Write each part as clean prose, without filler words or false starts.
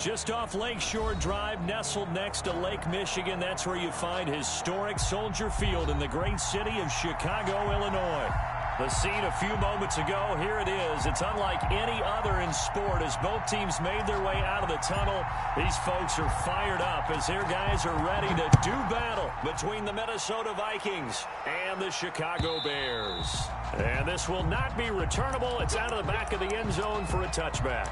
Just off Lakeshore Drive, nestled next to Lake Michigan. That's where you find historic Soldier Field in the great city of Chicago, Illinois. The scene a few moments ago, here it is. It's unlike any other in sport as both teams made their way out of the tunnel. These folks are fired up as their guys are ready to do battle between the Minnesota Vikings and the Chicago Bears. And this will not be returnable. It's out of the back of the end zone for a touchback.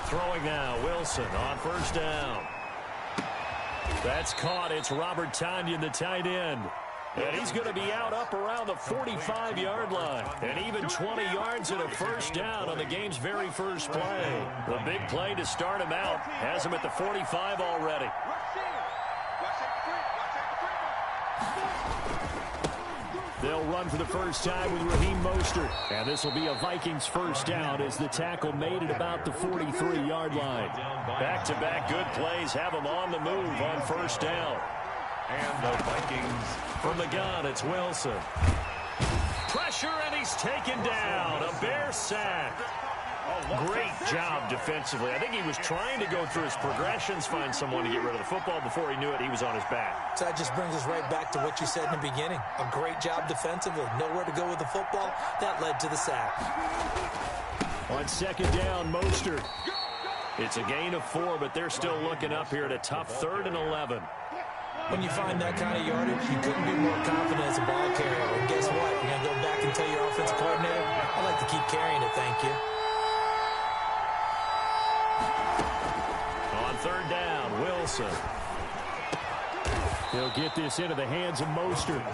Throwing now, Wilson on first down. That's caught. It's Robert Tonyan, the tight end. And he's going to be out up around the 45-yard line. And even 20 yards and a first down on the game's very first play. The big play to start him out has him at the 45 already. They'll run for the first time with Raheem Mostert. And this will be a Vikings first down as the tackle made at about the 43-yard line. Back-to-back good plays have them on the move on first down. And the Vikings. From the gun, it's Wilson. Pressure, and he's taken down. A Bear sack. Great job defensively. I think he was trying to go through his progressions, find someone to get rid of the football. Before he knew it, he was on his back. So that just brings us right back to what you said in the beginning. A great job defensively. Nowhere to go with the football. That led to the sack. On second down, Mostert. It's a gain of 4, but they're still looking up here at a tough 3rd and 11. When you find that kind of yardage, you couldn't be more confident as a ball carrier. And guess what? You're going to go back and tell your offensive coordinator, I'd like to keep carrying it, thank you. On third down, Wilson. He'll get this into the hands of Mostert.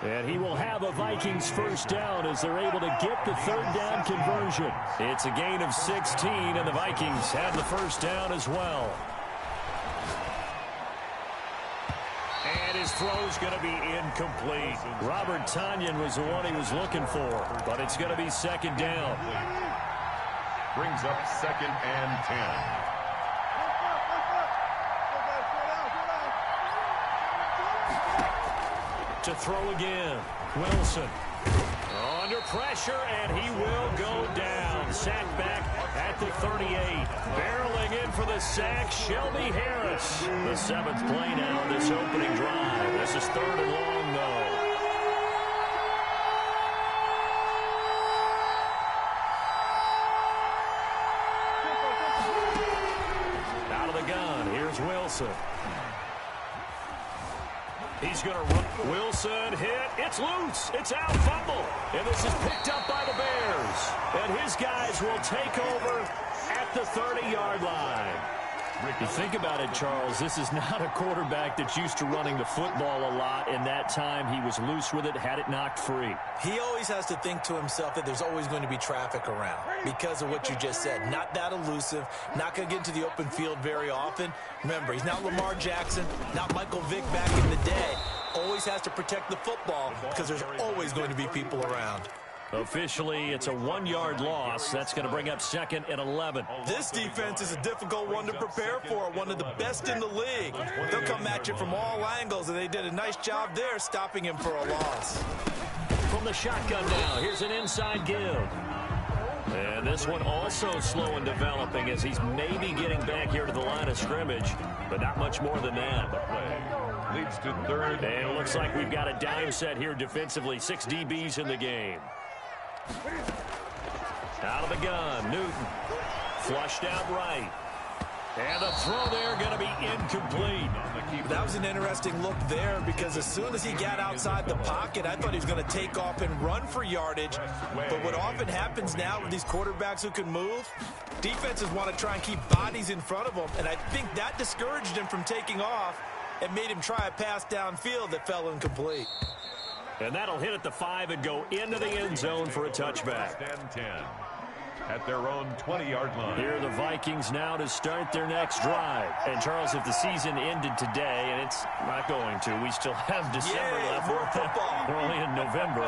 And he will have a Vikings first down as they're able to get the third down conversion. It's a gain of 16, and the Vikings have the first down as well. And his throw's going to be incomplete. Robert Tonyan was the one he was looking for, but it's going to be second down. Brings up 2nd and 10. To throw again, Wilson. Under pressure, and he will go down. Sacked back at the 38. Barreling in for the sack, Shelby Harris. The 7th play now this opening drive. This is 3rd and long, though. Out of the gun, here's Wilson. He's going to run. Wilson hit. It's loose. It's out. Fumble. And this is picked up by the Bears. And his guys will take over at the 30-yard line. You think about it, Charles, this is not a quarterback that's used to running the football a lot. In that time, he was loose with it, had it knocked free. He always has to think to himself that there's always going to be traffic around because of what you just said. Not that elusive, not going to get into the open field very often. Remember, he's not Lamar Jackson, not Michael Vick back in the day. Always has to protect the football because there's always going to be people around. Officially, it's a 1-yard loss. That's going to bring up 2nd and 11. This defense is a difficult one to prepare for, one of the best in the league. They'll come at you from all angles, and they did a nice job there stopping him for a loss. From the shotgun now, here's an inside give. And this one also slow in developing as he's maybe getting back here to the line of scrimmage, but not much more than that. Leads to 3rd. And it looks like we've got a dime set here defensively. 6 DBs in the game. Out of the gun, Newton. Flushed out right. And the throw there going to be incomplete. That was an interesting look there because as soon as he got outside the pocket, I thought he was going to take off and run for yardage. But what often happens now with these quarterbacks who can move, defenses want to try and keep bodies in front of them. And I think that discouraged him from taking off and made him try a pass downfield that fell incomplete. And that'll hit at the 5 and go into the end zone for a touchback. First and 10 at their own 20-yard line. Here are the Vikings now to start their next drive. And, Charles, if the season ended today, and it's not going to, we still have December left. More football. We're only in November.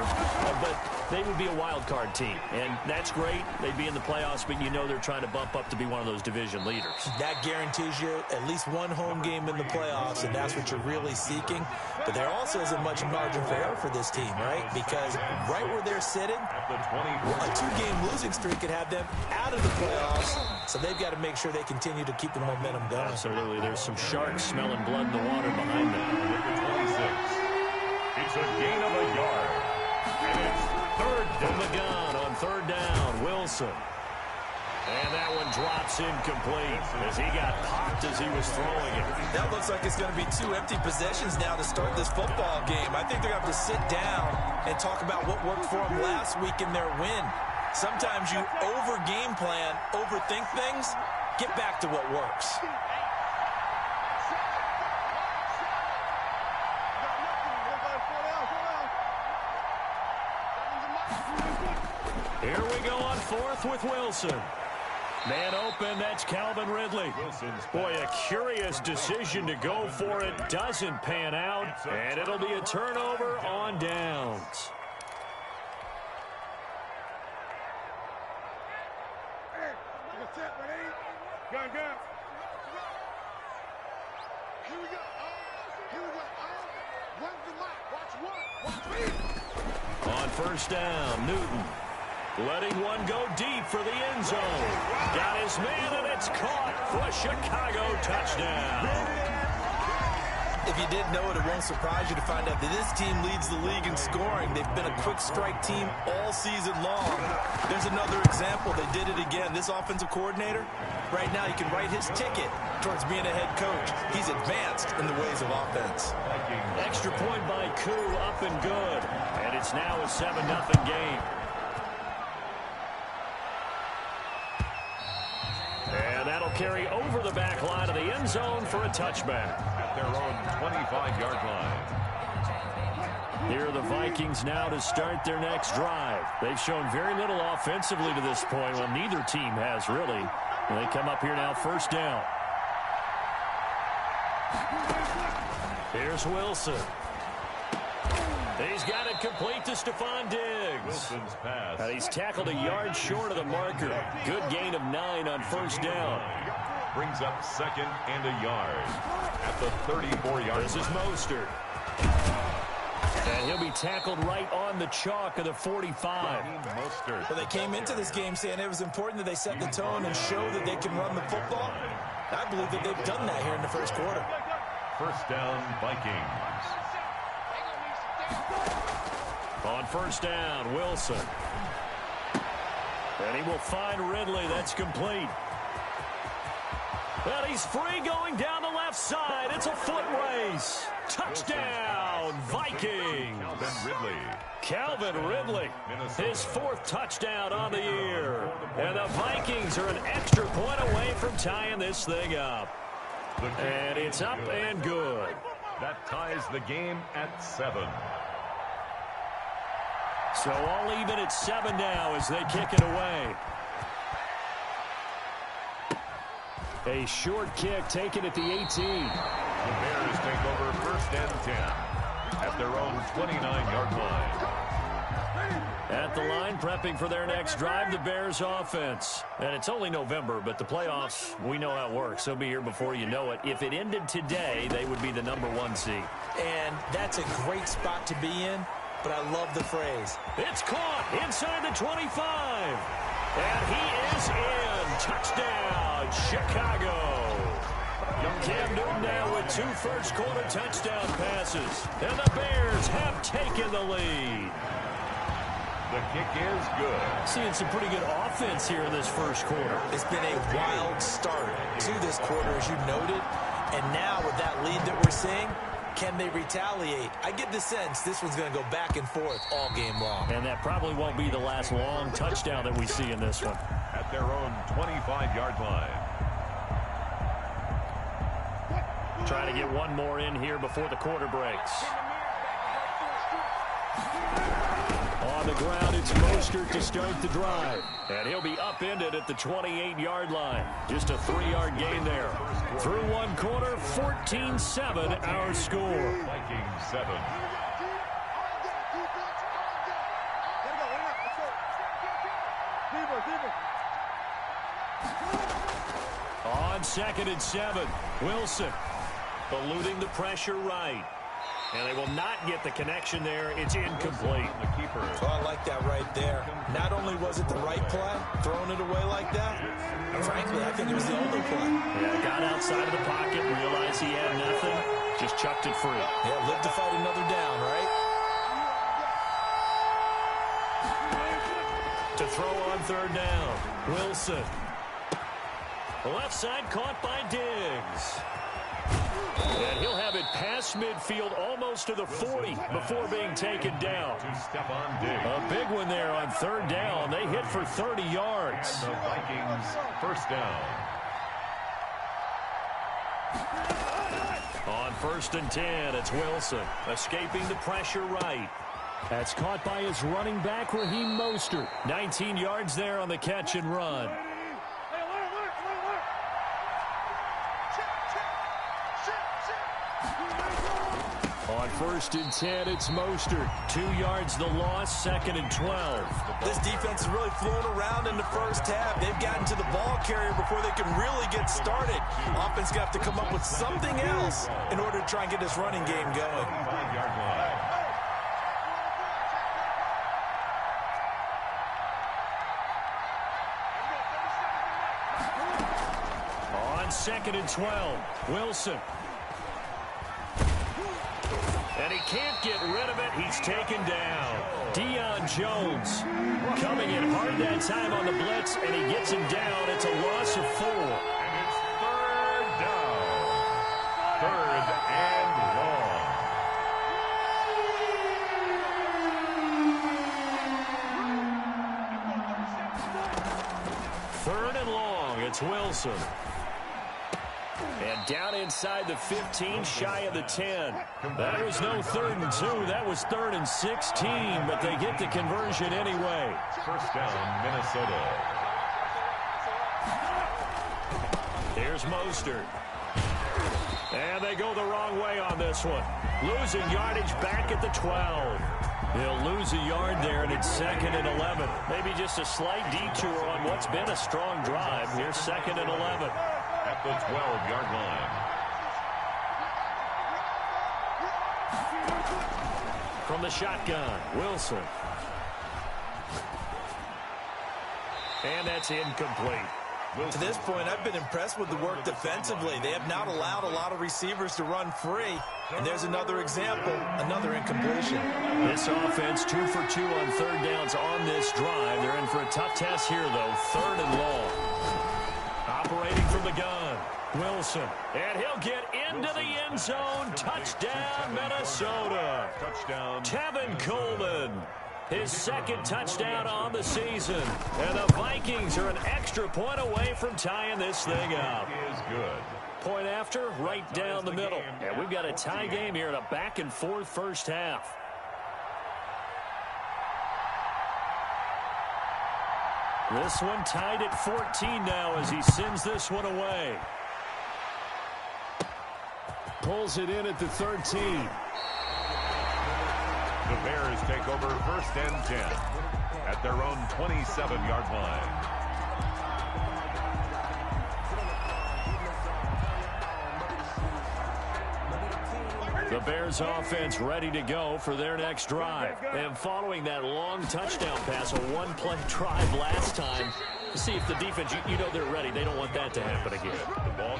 But they would be a wild card team. And that's great. They'd be in the playoffs, but you know they're trying to bump up to be one of those division leaders. That guarantees you at least one home game in the playoffs, and that's what you're really seeking. But there also isn't much margin for error for this team, right? Because right where they're sitting, a 2-game losing streak could have them out of the playoffs, so they've got to make sure they continue to keep the momentum going. Absolutely. There's some sharks smelling blood in the water behind them. Number 26. It's a gain of a yard. And it's third down. From the gun on third down, Wilson. And that one drops incomplete as he got popped as he was throwing it. That looks like it's going to be 2 empty possessions now to start this football game. I think they're going to have to sit down and talk about what worked for them last week in their win. Sometimes you over-game plan, overthink things, get back to what works. Here we go on 4th with Wilson. Man open, that's Calvin Ridley. Boy, a curious decision to go for it. Doesn't pan out, and it'll be a turnover on downs. On first down, Newton. Letting one go deep for the end zone. Got his man, and it's caught for a Chicago touchdown. If you didn't know it, it won't surprise you to find out that this team leads the league in scoring. They've been a quick strike team all season long. There's another example. They did it again. This offensive coordinator, right now, you can write his ticket towards being a head coach. He's advanced in the ways of offense. Extra point by Koo, up and good. And it's now a 7-0 game. And that'll carry over the back line of the end zone for a touchback. At their own 25-yard line. Here are the Vikings now to start their next drive. They've shown very little offensively to this point. Well, neither team has really. And they come up here now, first down. Here's Wilson. He's got it complete to Stephon Diggs. Wilson's pass. He's tackled a yard short of the marker. Good gain of 9 on first down. Brings up second and a yard at the 34-yard line. This is Mostert. And he'll be tackled right on the chalk of the 45. Mostert. Well, they came into this game saying it was important that they set the tone and show that they can run the football. I believe that they've done that here in the first quarter. First down, Vikings. On first down, Wilson. And he will find Ridley. That's complete. But he's free going down the left side. It's a foot race. Touchdown, Vikings. Calvin Ridley, his 4th touchdown on the year. And the Vikings are an extra point away from tying this thing up. And it's up and good. That ties the game at 7. So all even at 7 now as they kick it away. A short kick taken at the 18. The Bears take over first and 10 at their own 29-yard line. At the line, prepping for their next drive, the Bears offense. And it's only November, but the playoffs, we know how it works. They'll be here before you know it. If it ended today, they would be the #1 seed. And that's a great spot to be in, but I love the phrase. It's caught inside the 25. And he is in. Touchdown, Chicago. Cam Newton now with 2 first-quarter touchdown passes. And the Bears have taken the lead. The kick is good. Seeing some pretty good offense here in this first quarter. It's been a wild start to this quarter, as you noted. And now with that lead that we're seeing, can they retaliate? I get the sense this one's going to go back and forth all game long. And that probably won't be the last long touchdown that we see in this one. At their own 25-yard line. Trying to get one more in here before the quarter breaks. On the ground, it's Mostert to start the drive. And he'll be upended at the 28-yard line. Just a 3-yard gain there. Through one quarter, 14-7 our score. Vikings 7. On 2nd and 7, Wilson eluding the pressure right. And they will not get the connection there. It's incomplete. The keeper. Oh, I like that right there. Not only was it the right play, throwing it away like that, frankly, I think it was the only play. Yeah, got outside of the pocket, realized he had nothing, just chucked it free. Yeah, live to fight another down, right? To throw on 3rd down, Wilson. Left side caught by Diggs. And he'll have it past midfield almost to the 40 before being taken down. A big one there on 3rd down. They hit for 30 yards. The Vikings 1st down. On 1st and 10, it's Wilson escaping the pressure right. That's caught by his running back, Raheem Mostert. 19 yards there on the catch and run. On 1st and 10, it's Mostert. 2 yards the loss, 2nd and 12. This defense is really flown around in the first half. They've gotten to the ball carrier before they can really get started. Offense got to come up with something else in order to try and get this running game going. 5-yard line. On 2nd and 12, Wilson. And he can't get rid of it. He's taken down. Deion Jones coming in hard that time on the blitz, and he gets him down. It's a loss of 4. And it's 3rd down. 3rd and long. 3rd and long. It's Wilson. And down inside the 15, shy of the 10. That was no 3rd and 2. That was 3rd and 16, but they get the conversion anyway. 1st down, Minnesota. Here's Mostert. And they go the wrong way on this one. Losing yardage back at the 12. He'll lose a yard there, and it's 2nd and 11. Maybe just a slight detour on what's been a strong drive. Here's 2nd and 11. At the 12-yard line. From the shotgun, Wilson. And that's incomplete. To this point, I've been impressed with the work defensively. They have not allowed a lot of receivers to run free. And there's another example, another incompletion. This offense 2 for 2 on 3rd downs on this drive. They're in for a tough test here, though. 3rd and long. Operating from the gun, Wilson. And he'll get into the end zone. Touchdown, Minnesota. Touchdown. Tevin Coleman. His 2nd touchdown on the season. And the Vikings are an extra point away from tying this thing up. Is good. Point after, right down the middle. And we've got a tie game here in a back-and-forth first half. This one tied at 14 now as he sends this one away. Pulls it in at the 13. The Bears take over 1st and 10 at their own 27-yard line. The Bears offense ready to go for their next drive. And following that long touchdown pass, a one-play drive last time, see if the defense, you know they're ready. They don't want that to happen again.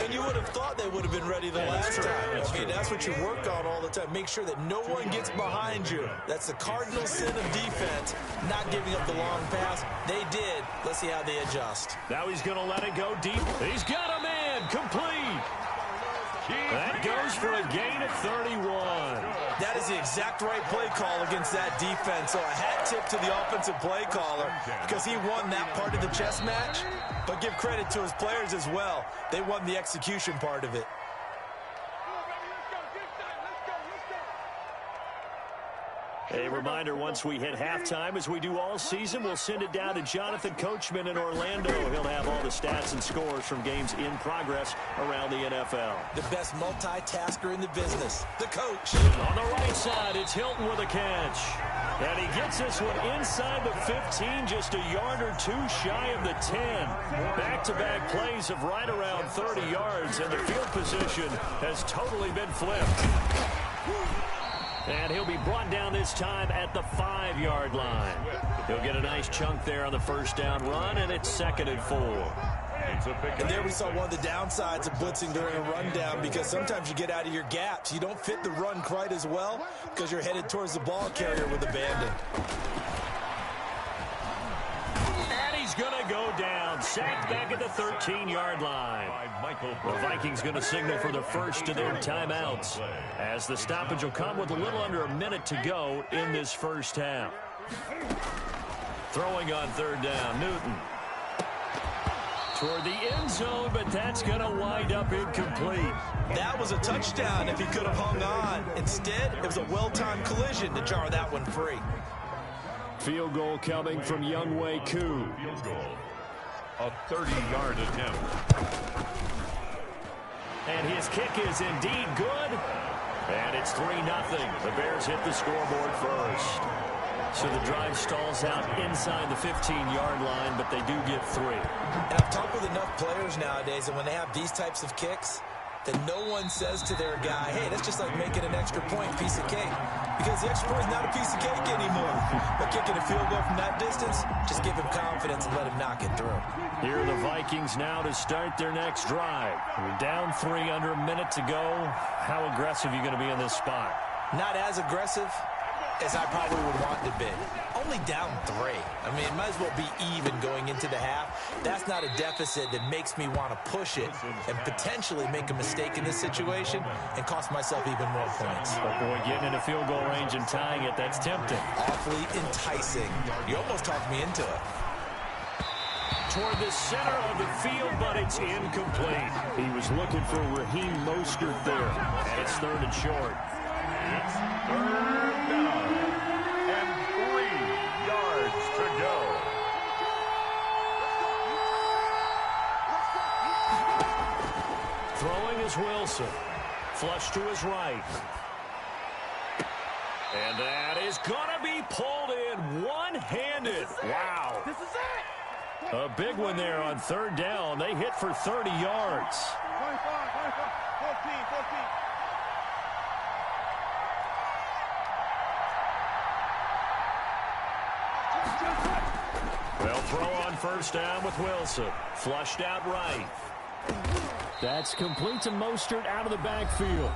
And you would have thought they would have been ready the last time. That's what you work on all the time. Make sure that no one gets behind you. That's the cardinal sin of defense, not giving up the long pass. They did. Let's see how they adjust. Now he's going to let it go deep. He's got him in. Complete. That goes for a gain of 31. That is the exact right play call against that defense. So a hat tip to the offensive play caller because he won that part of the chess match. But give credit to his players as well. They won the execution part of it. A reminder, once we hit halftime, as we do all season, we'll send it down to Jonathan Coachman in Orlando. He'll have all the stats and scores from games in progress around the NFL. The best multitasker in the business, the coach. On the right side, it's Hilton with a catch. And he gets this one inside the 15, just a yard or two shy of the 10. Back-to-back plays of right around 30 yards, and the field position has totally been flipped. And he'll be brought down this time at the 5-yard line. He'll get a nice chunk there on the first down run, and it's 2nd and 4. And there we saw one of the downsides of blitzing during a rundown, because sometimes you get out of your gaps. You don't fit the run quite as well because you're headed towards the ball carrier with abandon. And he's going to go down. Sacked back at the 13-yard line. The Vikings going to signal for the first of their timeouts, as the stoppage will come with a little under a minute to go in this first half. Throwing on 3rd down, Newton. Toward the end zone, but that's going to wind up incomplete. That was a touchdown if he could have hung on. Instead, it was a well-timed collision to jar that one free. Field goal coming from Younghoe Koo. Field goal. A 30-yard attempt. And his kick is indeed good. And it's 3-0. The Bears hit the scoreboard first. So the drive stalls out inside the 15-yard line, but they do get 3. And I've talked with enough players nowadays, and when they have these types of kicks, that no one says to their guy, hey, that's just like making an extra point piece of cake. Because the extra point is not a piece of cake anymore. But kicking a field goal from that distance, just give him confidence and let him knock it through. Here are the Vikings now to start their next drive. We're down 3, under a minute to go. How aggressive are you going to be in this spot? Not as aggressive as I probably would want to be. Only down 3. I mean, it might as well be even going into the half. That's not a deficit that makes me want to push it and potentially make a mistake in this situation and cost myself even more points. But boy, getting into field goal range and tying it, that's tempting. Awfully enticing. You almost talked me into it. Toward the center of the field, but it's incomplete. He was looking for Raheem Mostert there, and it's 3rd and short. It's 3rd down and 3 yards to go. Throwing is Wilson. Flush to his right. And that is going to be pulled in one-handed. Wow. This is it. A big one there on 3rd down. They hit for 30 yards. 25, 14. They'll throw on 1st down with Wilson. Flushed out right. That's complete to Mostert out of the backfield.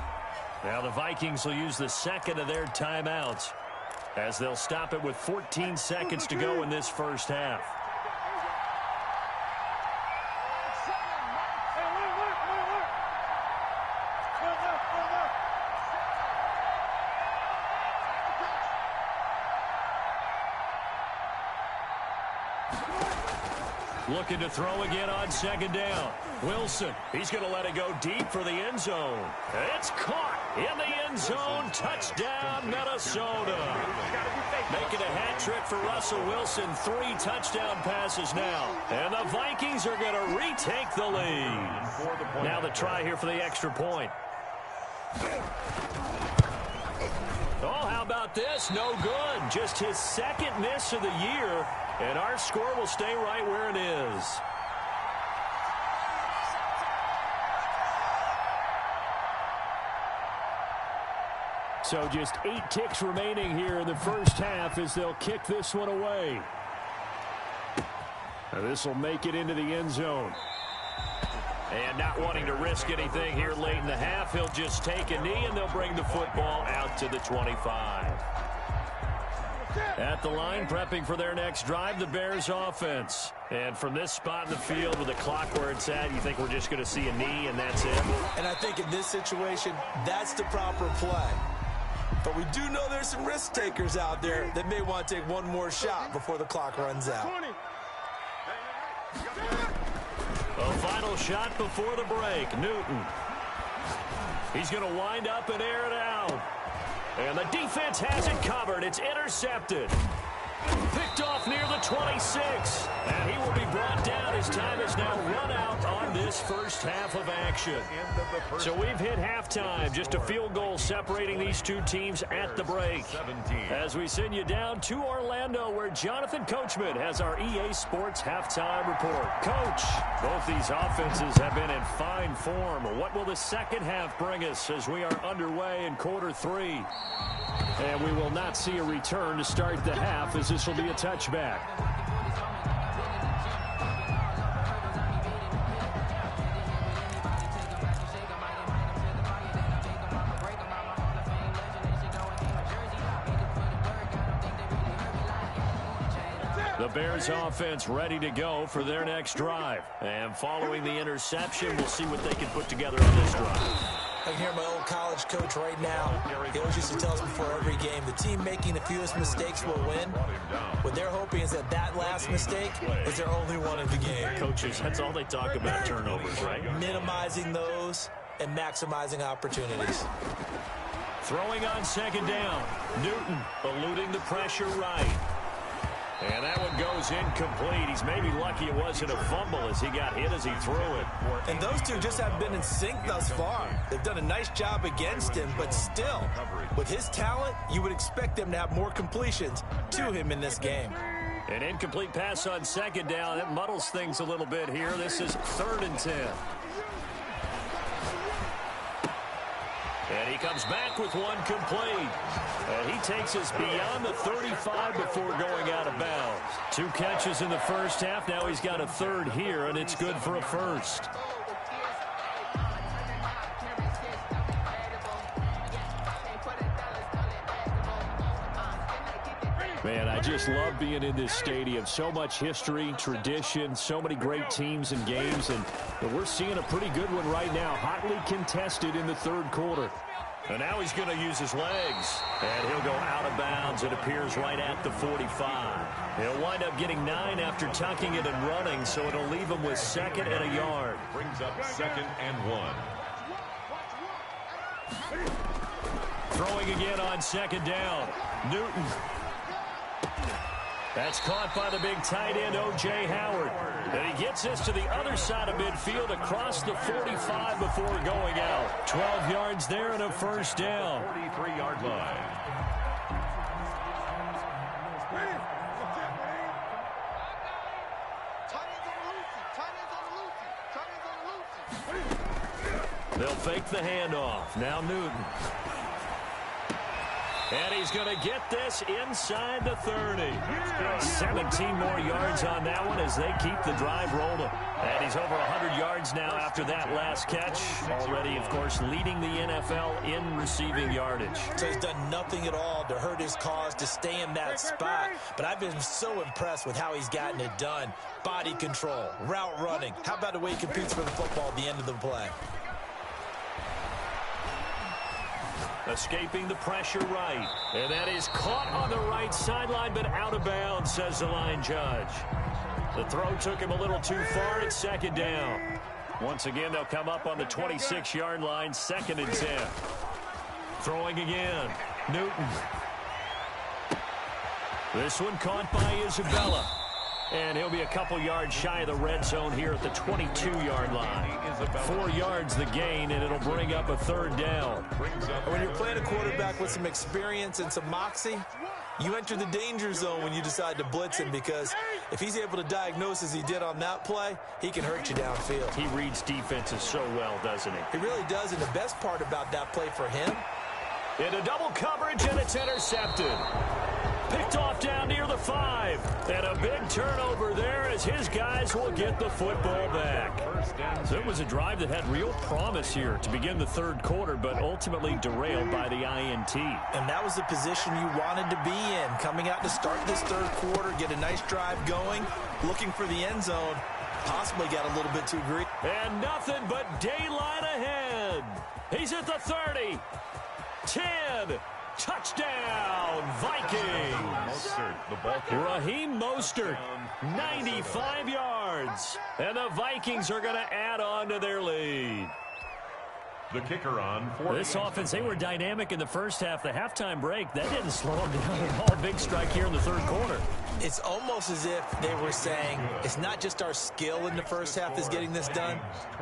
Now the Vikings will use the 2nd of their timeouts, as they'll stop it with 14 seconds to go in this first half. Looking to throw again on 2nd down. Wilson, he's going to let it go deep for the end zone. It's caught in the end zone. Touchdown, Minnesota. Making a hat trick for Russell Wilson. 3 touchdown passes now. And the Vikings are going to retake the lead. Now the try here for the extra point. Oh, how about this? No good. Just his 2nd miss of the year. And our score will stay right where it is. So just 8 ticks remaining here in the first half as they'll kick this one away. This will make it into the end zone. And not wanting to risk anything here late in the half, he'll just take a knee and they'll bring the football out to the 25. At the line, prepping for their next drive, the Bears offense. And from this spot in the field with the clock where it's at, you think we're just going to see a knee and that's it? And I think in this situation, that's the proper play. But we do know there's some risk takers out there that may want to take one more shot before the clock runs out. A final shot before the break. Newton. He's going to wind up and air it out. And the defense has it covered. It's intercepted. Picked off near the 26. And he will be brought down. His time is now run out on this first half of action. So we've hit halftime. Just a field goal separating these two teams at the break. As we send you down to Orlando, where Jonathan Coachman has our EA Sports halftime report. Coach, both these offenses have been in fine form. What will the second half bring us as we are underway in quarter 3? And we will not see a return to start the half, as this will be a touchback. The Bears offense ready to go for their next drive. And following the interception, we'll see what they can put together on this drive. I can hear my old college coach right now. He always used to tell us before every game, the team making the fewest mistakes will win. What they're hoping is that that last mistake is their only one of the game. Coaches, that's all they talk about, turnovers, right? Minimizing those and maximizing opportunities. Throwing on second down. Newton eluding the pressure right. And that one goes incomplete. He's maybe lucky it wasn't a fumble as he got hit as he threw it. And those two just haven't been in sync thus far. They've done a nice job against him, but still, with his talent, you would expect them to have more completions to him in this game. An incomplete pass on second down. That muddles things a little bit here. This is 3rd and 10. And he comes back with one complete. And he takes us beyond the 35 before going out of bounds. 2 catches in the first half. Now he's got a 3rd here, and it's good for a first. Man, I just love being in this stadium. So much history, tradition, so many great teams and games. And we're seeing a pretty good one right now. Hotly contested in the 3rd quarter. And now he's going to use his legs. And he'll go out of bounds. It appears right at the 45. He'll wind up getting 9 after tucking it and running, so it'll leave him with 2nd and a yard. Brings up 2nd and 1. Throwing again on second down. Newton. That's caught by the big tight end, O.J. Howard. And he gets us to the other side of midfield across the 45 before going out. 12 yards there and a first down. 43-yard line. They'll fake the handoff. Now Newton. And he's going to get this inside the 30. 17 more yards on that one as they keep the drive rolling. And he's over 100 yards now after that last catch. Already, of course, leading the NFL in receiving yardage. So he's done nothing at all to hurt his cause, to stay in that spot. But I've been so impressed with how he's gotten it done. Body control, route running. How about the way he competes for the football at the end of the play? Escaping the pressure right. And that is caught on the right sideline, but out of bounds, says the line judge. The throw took him a little too far. It's 2nd down. Once again, they'll come up on the 26-yard line, 2nd and 10. Throwing again. Newton. This one caught by Isabella. And he'll be a couple yards shy of the red zone here at the 22-yard line. 4 yards the gain, and it'll bring up a 3rd down. When you're playing a quarterback with some experience and some moxie, you enter the danger zone when you decide to blitz him, because if he's able to diagnose as he did on that play, he can hurt you downfield. He reads defenses so well, doesn't he? He really does, and the best part about that play for him, into double coverage, and it's intercepted. Picked off down near the 5. And a big turnover there as his guys will get the football back. So it was a drive that had real promise here to begin the 3rd quarter, but ultimately derailed by the INT. And that was the position you wanted to be in. Coming out to start this 3rd quarter, get a nice drive going, looking for the end zone. Possibly got a little bit too greedy. And nothing but daylight ahead. He's at the 30. 10. Touchdown, Vikings. Raheem Mostert, 95 yards. And the Vikings are going to add on to their lead. The kicker on this offense, they were dynamic in the first half. The halftime break, that didn't slow them down at all. Big strike here in the third quarter. It's almost as if they were saying, it's not just our skill in the first half that's getting this done,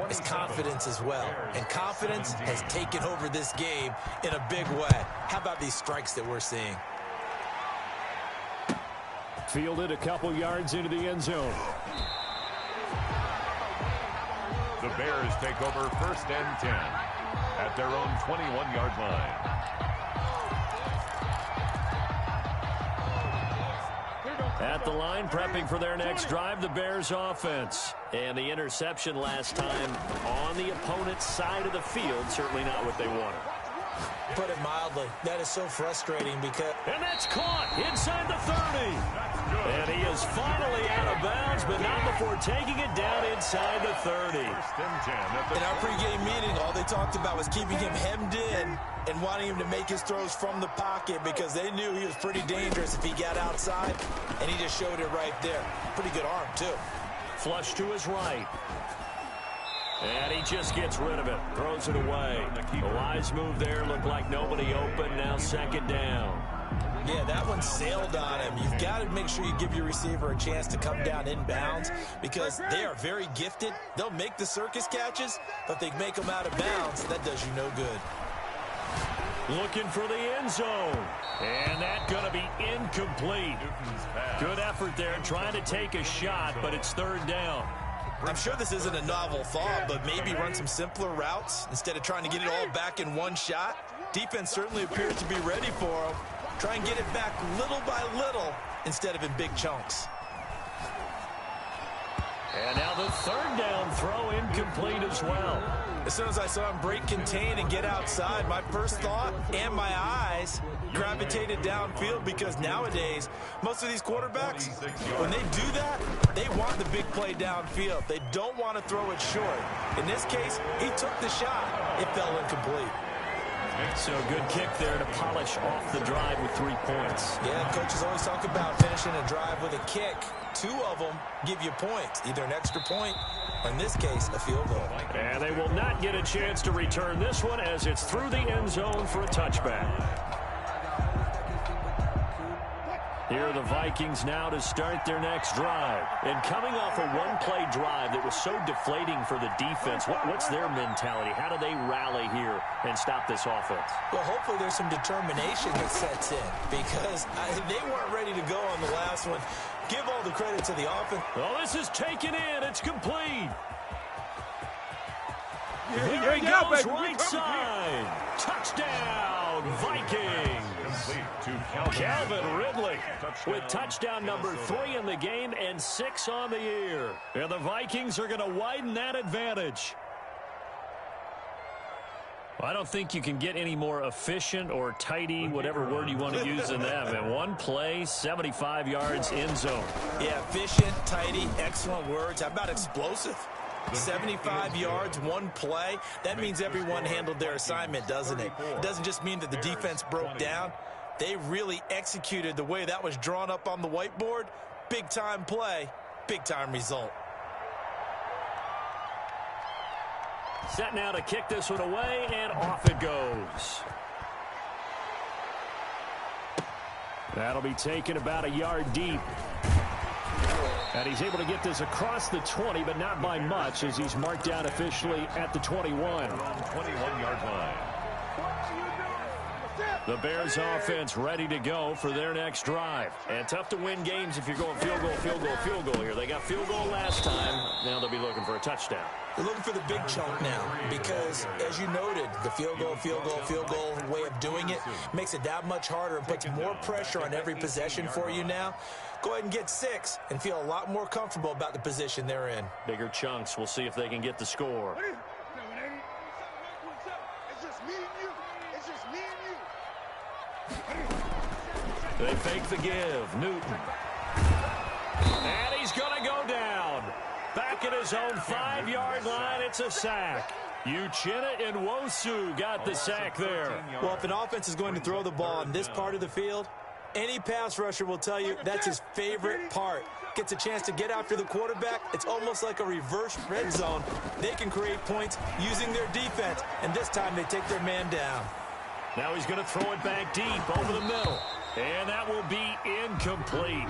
it's confidence as well. And confidence has taken over this game in a big way. How about these strikes that we're seeing? Fielded a couple yards into the end zone. The Bears take over 1st and 10 at their own 21-yard line. At the line, prepping for their next drive, the Bears offense. And the interception last time on the opponent's side of the field, certainly not what they wanted. Put it mildly, that is so frustrating because... And that's caught inside the 30. And he is finally out of bounds, but not before taking it down inside the 30. In our pregame meeting, all they talked about was keeping him hemmed in and wanting him to make his throws from the pocket because they knew he was pretty dangerous if he got outside, and he just showed it right there. Pretty good arm, too. Flush to his right. And he just gets rid of it, throws it away. A wise move there, looked like nobody open, now 2nd down. Yeah, that one sailed on him. You've got to make sure you give your receiver a chance to come down inbounds because they are very gifted. They'll make the circus catches, but they make them out of bounds. That does you no good. Looking for the end zone. And that's going to be incomplete. Good effort there, trying to take a shot, but it's 3rd down. I'm sure this isn't a novel thought, but maybe run some simpler routes instead of trying to get it all back in one shot. Defense certainly appears to be ready for him. Try and get it back little by little instead of in big chunks. And now the 3rd down throw incomplete as well. As soon as I saw him break contain and get outside, my first thought and my eyes gravitated downfield because nowadays, most of these quarterbacks, when they do that, they want the big play downfield. They don't want to throw it short. In this case, he took the shot. It fell incomplete. So good kick there to polish off the drive with 3 points. Yeah, coaches always talk about finishing a drive with a kick. 2 of them give you points, either an extra point or, in this case, a field goal. And they will not get a chance to return this one as it's through the end zone for a touchback. Here are the Vikings now to start their next drive. And coming off a one-play drive that was so deflating for the defense, what's their mentality? How do they rally here and stop this offense? Well, hopefully there's some determination that sets in because they weren't ready to go on the last one. Give all the credit to the offense. Well, this is taken in. It's complete. There he goes, right side. Touchdown, Vikings. Calvin Ridley with touchdown number 3 in the game and 6 on the year. And the Vikings are going to widen that advantage. I don't think you can get any more efficient or tidy, whatever word you want to use in that. And one play, 75 yards in zone. Yeah, efficient, tidy, excellent words. How about explosive? 75 yards, one play. That means everyone handled their assignment, doesn't it? It doesn't just mean that the defense broke down. They really executed the way that was drawn up on the whiteboard. Big-time play, big-time result. Set now to kick this one away, and off it goes. That'll be taken about a yard deep. And he's able to get this across the 20, but not by much as he's marked down officially at the 21. 21-yard line. The Bears offense ready to go for their next drive. And tough to win games if you're going field goal, field goal, field goal here. They got field goal last time. Now they'll be looking for a touchdown. They're looking for the big chunk now because, as you noted, the field goal way of doing it makes it that much harder and puts more pressure on every possession for you now. Go ahead and get 6 and feel a lot more comfortable about the position they're in. Bigger chunks. We'll see if they can get the score. They fake the give. Newton. And he's going to go down. Back at his own 5-yard line, it's a sack. Uchenna Nwosu got the sack there. Well, if an offense is going to throw the ball in this part of the field, Any pass rusher will tell you that's his favorite part. Gets a chance to get after the quarterback. It's almost like a reverse red zone. They can create points using their defense, and this time they take their man down. Now he's going to throw it back deep over the middle, and that will be incomplete.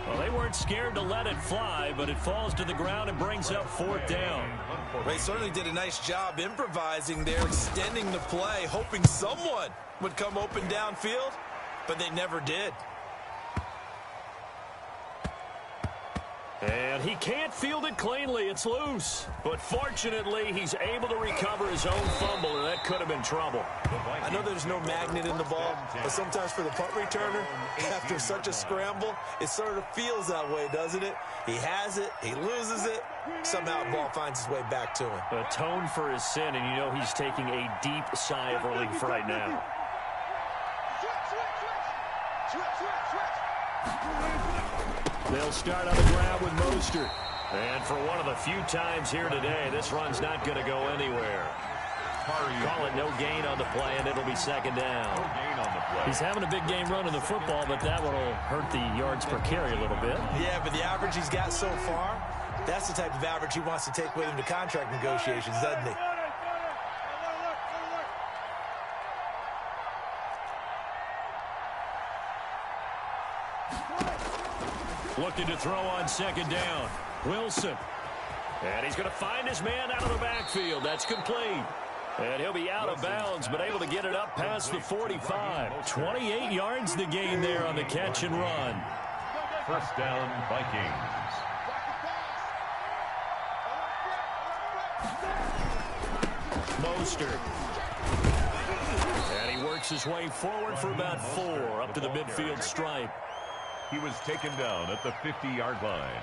Well, they weren't scared to let it fly, but it falls to the ground and brings up 4th down. They certainly did a nice job improvising there, extending the play, hoping someone would come open downfield, but they never did. And he can't field it cleanly. It's loose. But fortunately, he's able to recover his own fumble, and that could have been trouble. I know there's no magnet in the ball, but sometimes for the punt returner, after such a scramble, it sort of feels that way, doesn't it? He has it, he loses it, somehow the ball finds its way back to him. Atone for his sin, and you know he's taking a deep sigh of relief right now. They'll start on the ground with Mostert. And for one of the few times here today, this run's not going to go anywhere. Call it no gain on the play, and it'll be 2nd down. No gain on the play. He's having a big game running the football, but that one will hurt the yards per carry a little bit. Yeah, but the average he's got so far, that's the type of average he wants to take with him to contract negotiations, doesn't he? Looking to throw on 2nd down. Wilson. And he's going to find his man out of the backfield. That's complete. And he'll be out of bounds, but able to get it up past the 45. 28 yards to gain there on the catch and run. 1st down, Vikings. Mostert. And he works his way forward for about 4 up to the midfield stripe. He was taken down at the 50-yard line.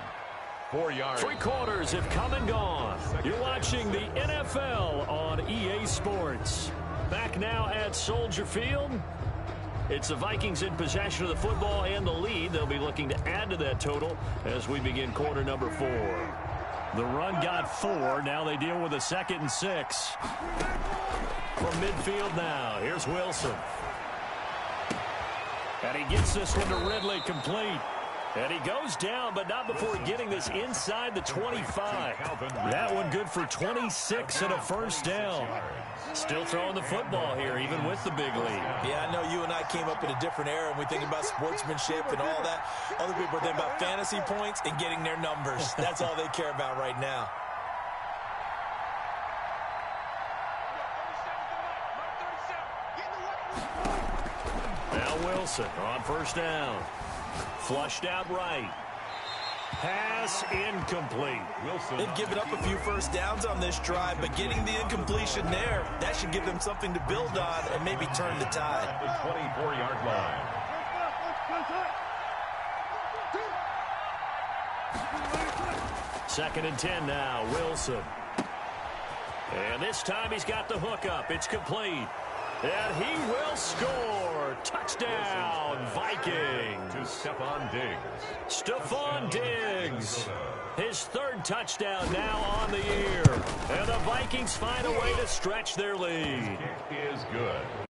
4 yards. 3 quarters have come and gone. You're watching the NFL on EA Sports. Back now at Soldier Field. It's the Vikings in possession of the football and the lead. They'll be looking to add to that total as we begin quarter number 4. The run got 4. Now they deal with a 2nd and 6. From midfield now, here's Wilson. And he gets this one to Ridley, complete. And he goes down, but not before getting this inside the 25. That one good for 26 and a 1st down. Still throwing the football here, even with the big lead. Yeah, I know you and I came up in a different era, and we think about sportsmanship and all that. Other people are thinking about fantasy points and getting their numbers. That's all they care about right now. Now Wilson on 1st down. Flushed out right. Pass incomplete. Wilson. They've given up a few 1st downs on this drive, but getting the incompletion there, that should give them something to build on and maybe turn the tide. The 24-yard line. Second and 10 now, Wilson. And this time he's got the hook up. It's complete. And he will score. Touchdown, Vikings. To Stephon Diggs. Stephon Diggs. His 3rd touchdown now on the year. And the Vikings find a way to stretch their lead. Kick is good.